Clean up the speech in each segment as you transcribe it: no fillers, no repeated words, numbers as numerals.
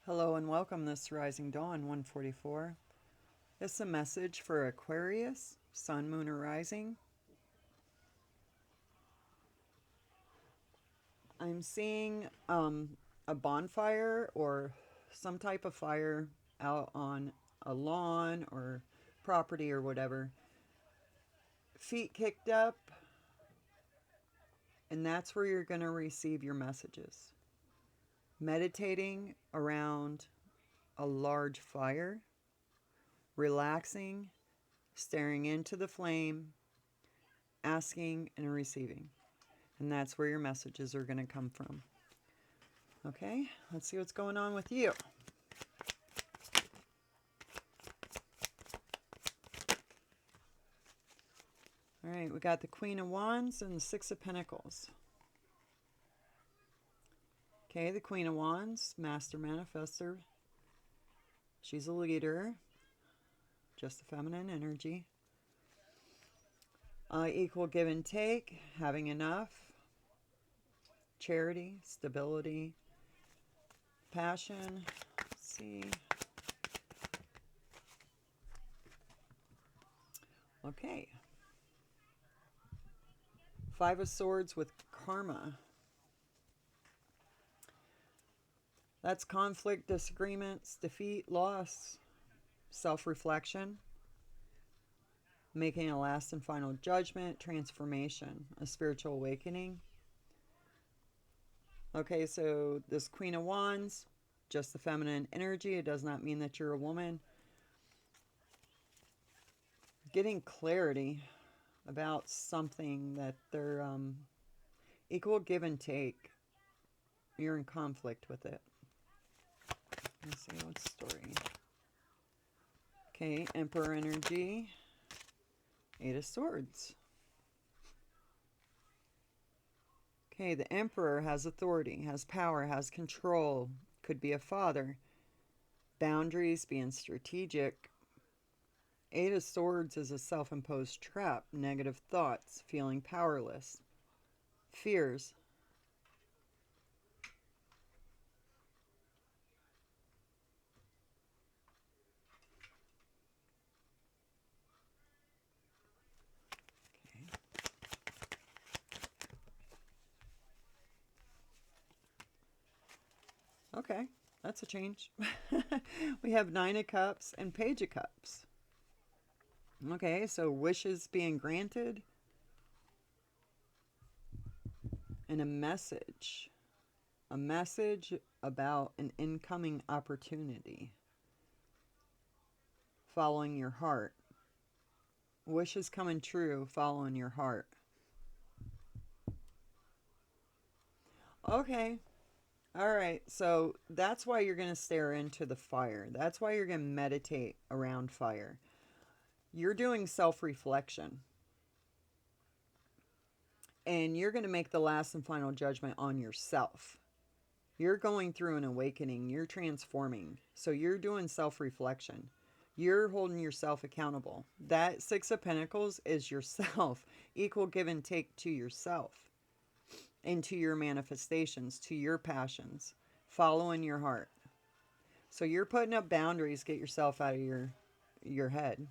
Hello and welcome. This Rising Dawn 144. This is a message for Aquarius, Sun, Moon, or Rising. I'm seeing a bonfire or some type of fire out on a lawn or property or whatever. Feet kicked up, and that's where you're going to receive your messages. Meditating around a large fire, relaxing, staring into the flame, asking and receiving. And that's where your messages are going to come from. Okay, let's see what's going on with you. All right, we got the Queen of Wands and the Six of Pentacles. Okay, the Queen of Wands, Master Manifestor. She's a leader, just the feminine energy. Equal give and take, having enough, charity, stability, passion. Let's see. Okay. Five of Swords with karma. That's conflict, disagreements, defeat, loss, self-reflection, making a last and final judgment, transformation, a spiritual awakening. Okay, so this Queen of Wands, just the feminine energy. It does not mean that you're a woman. Getting clarity about something that they're equal give and take. You're in conflict with it. Let's see what story. Okay, Emperor energy. Eight of Swords. Okay, the Emperor has authority, has power, has control. Could be a father. Boundaries, being strategic. Eight of Swords is a self-imposed trap. Negative thoughts, feeling powerless. Fears. Okay, that's a change. We have Nine of Cups and Page of Cups. Okay, so wishes being granted. And a message. A message about an incoming opportunity. Following your heart. Wishes coming true, following your heart. Okay. All right, so that's why you're going to stare into the fire. That's why you're going to meditate around fire. You're doing self-reflection. And you're going to make the last and final judgment on yourself. You're going through an awakening. You're transforming. So you're doing self-reflection. You're holding yourself accountable. That Six of Pentacles is yourself. Equal give and take to yourself. Into your manifestations, to your passions, following your heart. So you're putting up boundaries. Get yourself out of your head.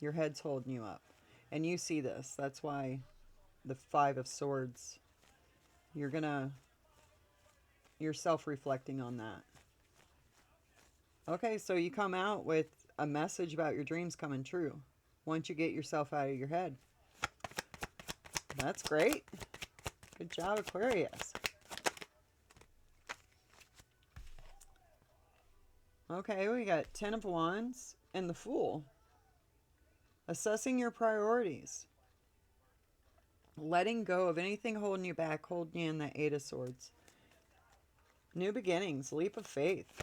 Your head's holding you up. And you see this. That's why the Five of Swords, you're self-reflecting on that. Okay, so you come out with a message about your dreams coming true once you get yourself out of your head. That's great. Good job, Aquarius. Okay, we got Ten of Wands and the Fool. Assessing your priorities. Letting go of anything holding you back, holding you in the Eight of Swords. New beginnings, leap of faith.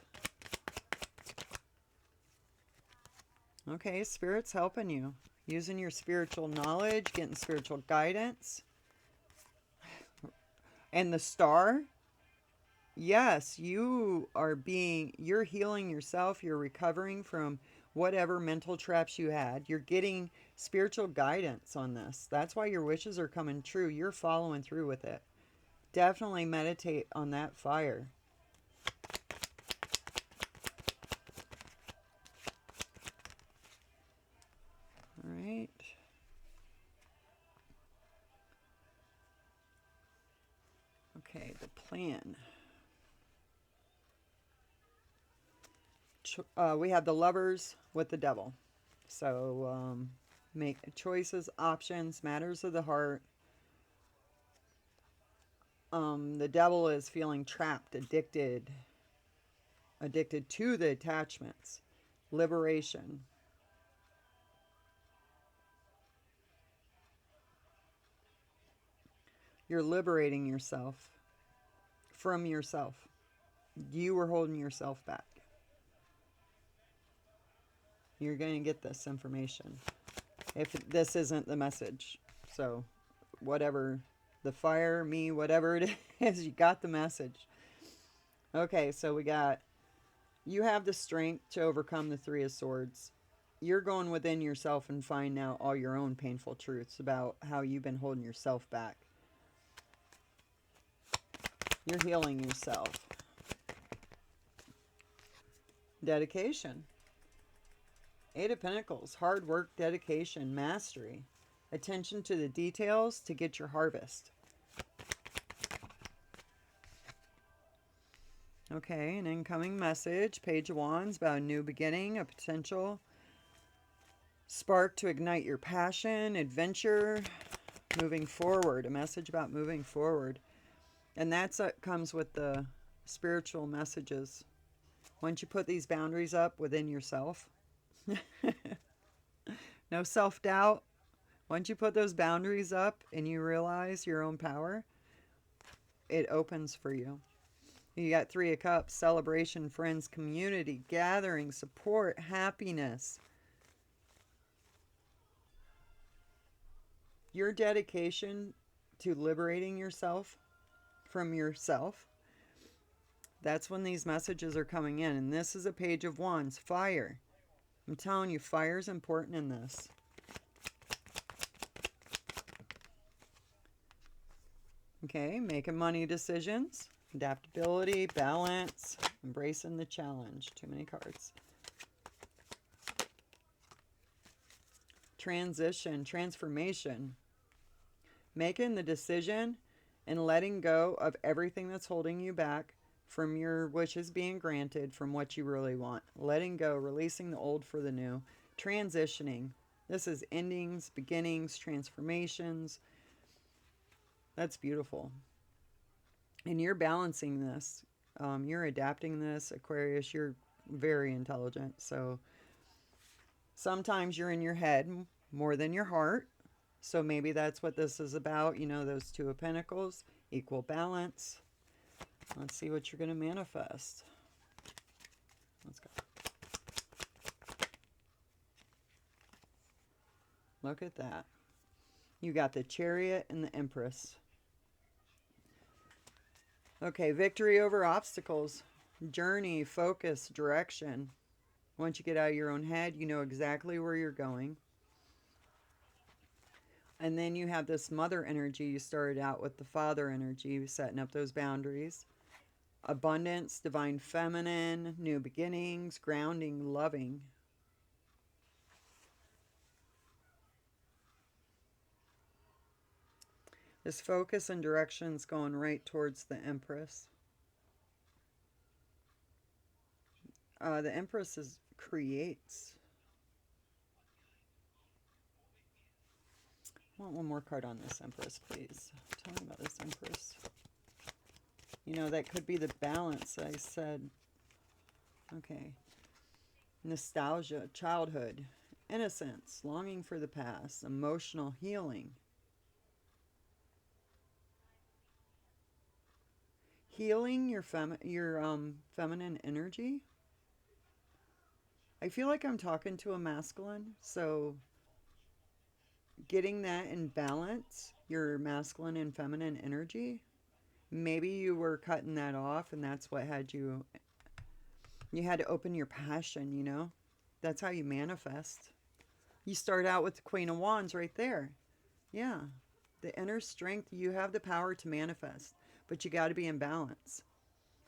Okay, Spirit's helping you. Using your spiritual knowledge, getting spiritual guidance. And the Star, yes, you're healing yourself. You're recovering from whatever mental traps you had. You're getting spiritual guidance on this. That's why your wishes are coming true. You're following through with it. Definitely meditate on that fire. we have the Lovers with the Devil. So make choices, options, matters of the heart. The Devil is feeling trapped, addicted to the attachments. Liberation. You're liberating yourself from yourself. You were holding yourself back. You're going to get this information if this isn't the message. So whatever, the fire, me, whatever it is, you got the message. Okay, so we got, you have the strength to overcome the Three of Swords. You're going within yourself and find out all your own painful truths about how you've been holding yourself back. You're healing yourself. Dedication. Eight of Pentacles. Hard work, dedication, mastery. Attention to the details to get your harvest. Okay, an incoming message. Page of Wands about a new beginning, a potential spark to ignite your passion, adventure, moving forward. A message about moving forward. And that's what comes with the spiritual messages. Once you put these boundaries up within yourself, no self-doubt. Once you put those boundaries up and you realize your own power, it opens for you. You got Three of Cups, celebration, friends, community, gathering, support, happiness. Your dedication to liberating yourself from yourself, that's when these messages are coming in. And this is a Page of Wands, fire. I'm telling you, fire is important in this. Okay, making money decisions, adaptability, balance, embracing the challenge. Too many cards. Transition, transformation. Making the decision and letting go of everything that's holding you back from your wishes being granted, from what you really want. Letting go, releasing the old for the new. Transitioning. This is endings, beginnings, transformations. That's beautiful. And you're balancing this. You're adapting this, Aquarius. You're very intelligent. So sometimes you're in your head more than your heart. So maybe that's what this is about. You know, those Two of Pentacles, equal balance. Let's see what you're going to manifest. Let's go. Look at that. You got the Chariot and the Empress. Okay, victory over obstacles. Journey, focus, direction. Once you get out of your own head, you know exactly where you're going. And then you have this mother energy. You started out with the father energy, setting up those boundaries. Abundance, divine feminine, new beginnings, grounding, loving. This focus and direction is going right towards the Empress. The Empress creates. I want one more card on this Empress, please. Tell me about this Empress. You know, that could be the balance I said. Okay. Nostalgia, childhood, innocence, longing for the past, emotional healing. Healing your feminine energy. I feel like I'm talking to a masculine, so getting that in balance, your masculine and feminine energy. Maybe you were cutting that off and that's what had you had to open your passion, you know. That's how you manifest. You start out with the Queen of Wands right there. Yeah. The inner strength, you have the power to manifest, but you got to be in balance.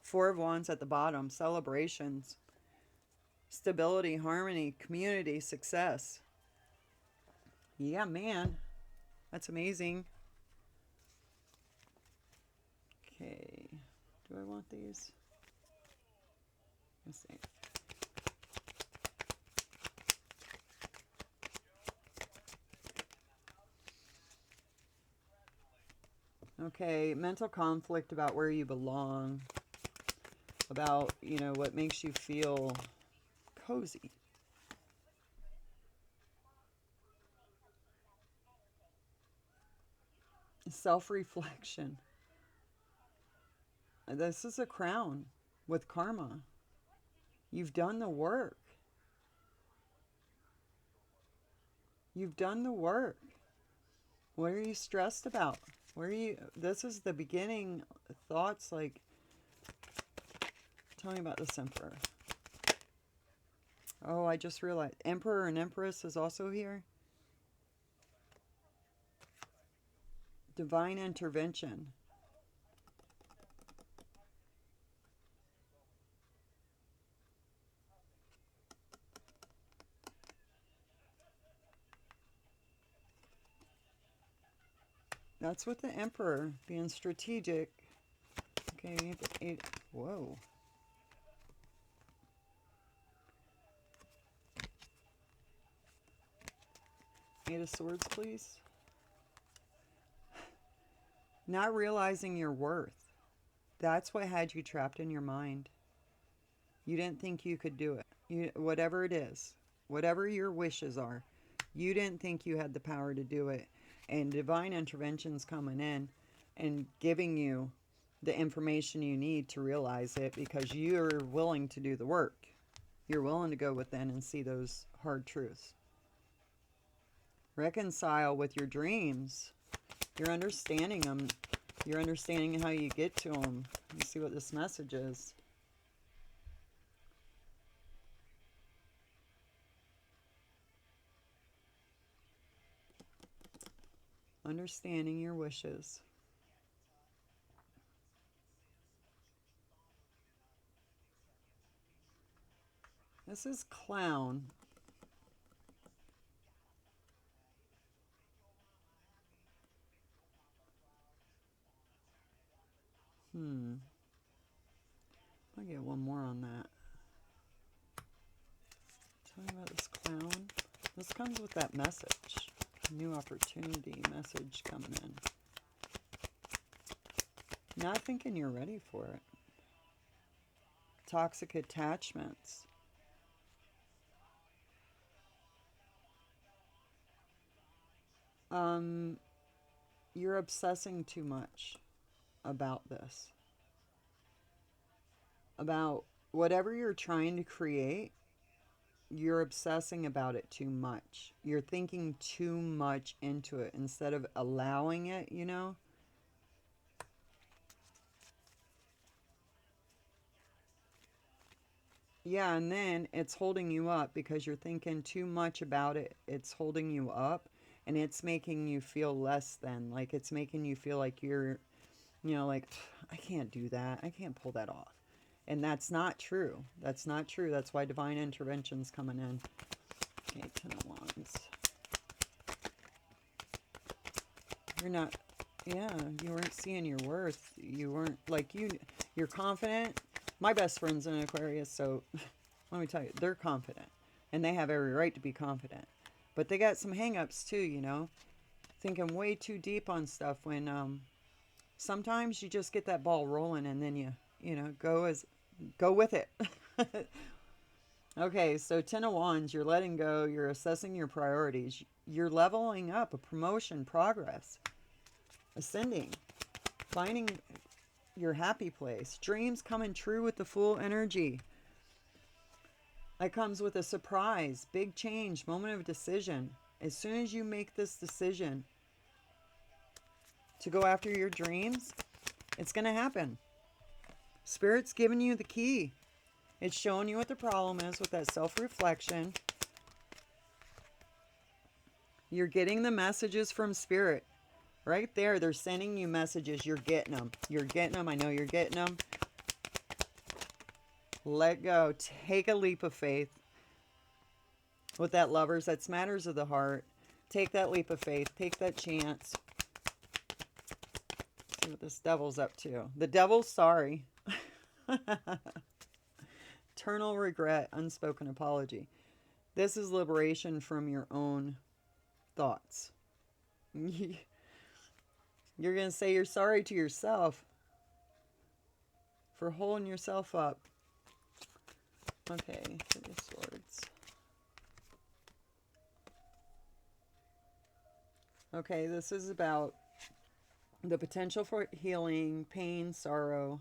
Four of Wands at the bottom, celebrations, stability, harmony, community, success. Yeah, man. That's amazing. Okay. Do I want these? Let's see. Okay, mental conflict about where you belong, about, what makes you feel cozy. Self-reflection. This is a crown with karma. You've done the work. You've done the work. What are you stressed about? This is the beginning thoughts, like, tell me about this emperor. Oh, I just realized emperor and empress is also here. Divine intervention. That's with the emperor, being strategic. Okay, eight. Whoa. Eight of Swords, please. Not realizing your worth. That's what had you trapped in your mind. You didn't think you could do it. Whatever it is, whatever your wishes are, you didn't think you had the power to do it. And divine intervention's coming in and giving you the information you need to realize it, because you're willing to do the work. You're willing to go within and see those hard truths. Reconcile with your dreams. You're understanding them. You're understanding how you get to them. Let's see what this message is. Understanding your wishes. This is clown. I'll get one more on that. Tell me about this clown. This comes with that message. New opportunity message coming in. Not thinking you're ready for it. Toxic attachments. You're obsessing too much about this. About whatever you're trying to create, you're obsessing about it too much. You're thinking too much into it instead of allowing it, Yeah, and then it's holding you up because you're thinking too much about it. It's holding you up, and it's making you feel less than. Like, it's making you feel like you're, like, I can't do that. I can't pull that off. And that's not true. That's not true. That's why divine intervention's coming in. Okay, Ten of Wands. You're not, yeah, you weren't seeing your worth. You weren't, like, you're confident. My best friend's an Aquarius, so let me tell you, they're confident. And they have every right to be confident. But they got some hang-ups too, thinking way too deep on stuff when sometimes you just get that ball rolling and then go with it. Okay, so Ten of Wands, you're letting go, you're assessing your priorities, you're leveling up, a promotion, progress, ascending, finding your happy place, dreams coming true with the full energy. That comes with a surprise, big change, moment of decision. As soon as you make this decision to go after your dreams, it's going to happen. Spirit's giving you the key. It's showing you what the problem is with that self-reflection. You're getting the messages from Spirit. Right there, they're sending you messages. You're getting them. You're getting them. I know you're getting them. Let go. Take a leap of faith. With that, lovers, that's matters of the heart. Take that leap of faith. Take that chance. See what this devil's up to. The devil's sorry. Eternal regret, unspoken apology. This is liberation from your own thoughts. You're going to say you're sorry to yourself for holding yourself up. Okay, Three of Swords. Okay, this is about the potential for healing, pain, sorrow.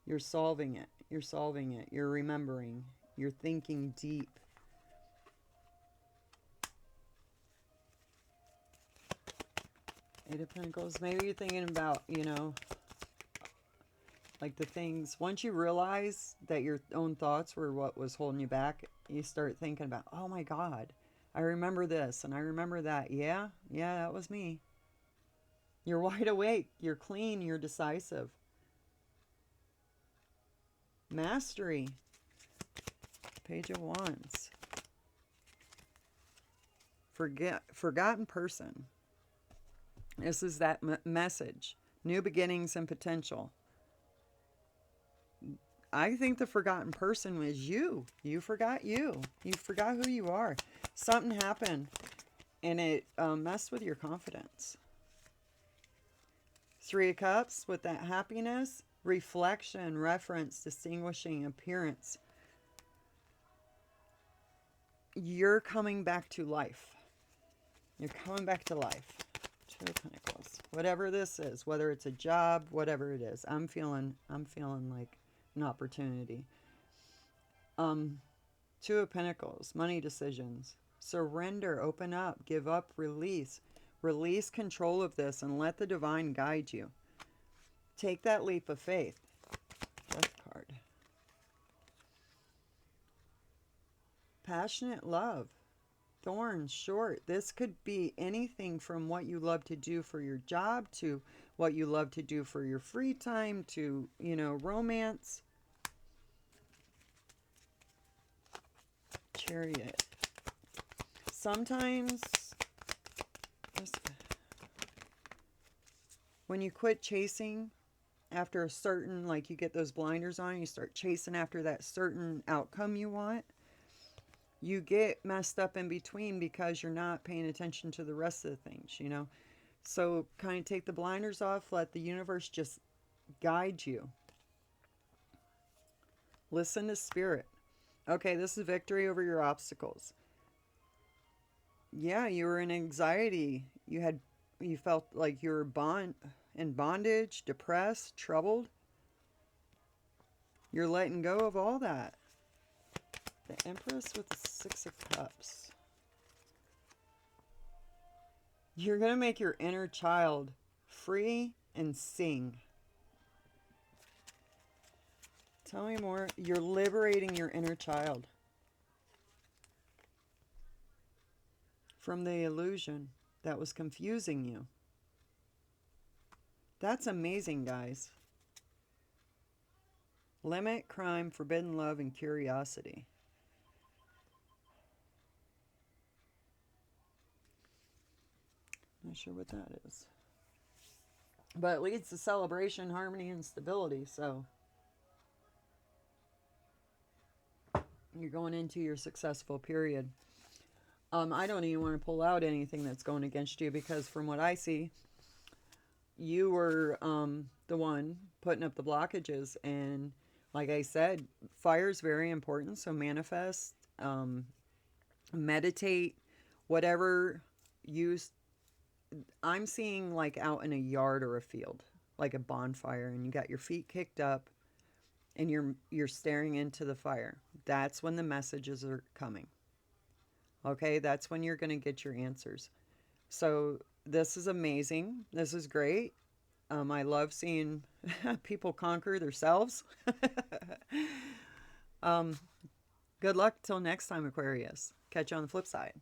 You're solving it. You're solving it. You're remembering. You're thinking deep. Eight of Pentacles. Maybe you're thinking about, you know, like the things. Once you realize that your own thoughts were what was holding you back, you start thinking about, oh my God, I remember this and I remember that. Yeah, that was me. You're wide awake. You're clean. You're decisive. Mastery. Page of Wands. Forgotten person. This is that message. New beginnings and potential. I think the forgotten person was you. You forgot you. You forgot who you are. Something happened and it messed with your confidence. Three of Cups with that happiness, reflection, reference, distinguishing appearance. You're coming back to life. You're coming back to life. Two of Pentacles. Whatever this is, whether it's a job, whatever it is, I'm feeling like an opportunity. Two of Pentacles, money decisions. Surrender, open up, give up, release. Release control of this and let the divine guide you. Take that leap of faith. Death card. Passionate love. Thorns, short. This could be anything from what you love to do for your job to what you love to do for your free time to, you know, romance. Chariot. Sometimes when you quit chasing after a certain, like you get those blinders on, you start chasing after that certain outcome you want, you get messed up in between because you're not paying attention to the rest of the things, you know. So kind of take the blinders off, let the universe just guide you. Listen to spirit. Okay, this is victory over your obstacles. Yeah, you were in anxiety. You felt like you were in bondage, depressed, troubled. You're letting go of all that. The Empress with the Six of Cups. You're going to make your inner child free and sing. Tell me more. You're liberating your inner child from the illusion that was confusing you. That's amazing, guys. Limit, crime, forbidden love, and curiosity. Not sure what that is. But it leads to celebration, harmony, and stability. So you're going into your successful period. I don't even want to pull out anything that's going against you because from what I see, you were the one putting up the blockages. And like I said, fire is very important. So manifest, meditate, whatever you... I'm seeing like out in a yard or a field, like a bonfire, and you got your feet kicked up and you're staring into the fire. That's when the messages are coming. Okay, that's when you're going to get your answers. So this is amazing. This is great. I love seeing people conquer themselves. Good luck till next time, Aquarius. Catch you on the flip side.